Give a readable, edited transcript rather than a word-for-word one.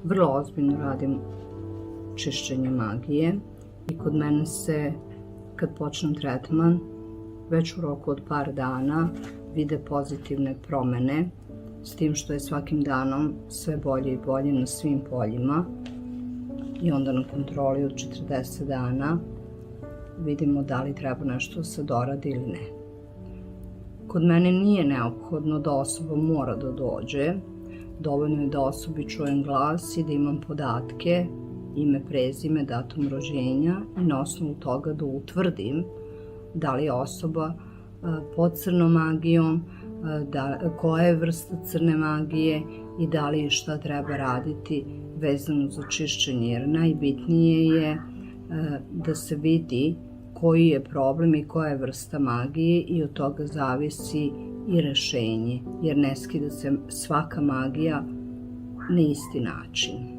vrlo ozbiljno radim čišćenje magije i kod mene se, kad počnem tretman, već u roku od par dana vide pozitivne promene, s tim što je svakim danom sve bolje i bolje na svim poljima i onda na kontroli od 40 dana vidimo da li treba nešto se doradi ili ne. Kod mene nije neophodno da osoba mora da dođe, dovoljno je da osobi čujem glas i da imam podatke, ime, prezime, datum rođenja i na osnovu toga da utvrdim da li je osoba pod crnom magijom, koja je vrsta crne magije i da li šta treba raditi vezano za čišćenje, jer najbitnije je da se vidi koji je problem i koja je vrsta magije i od toga zavisi i rešenje, jer ne skida se svaka magija na isti način.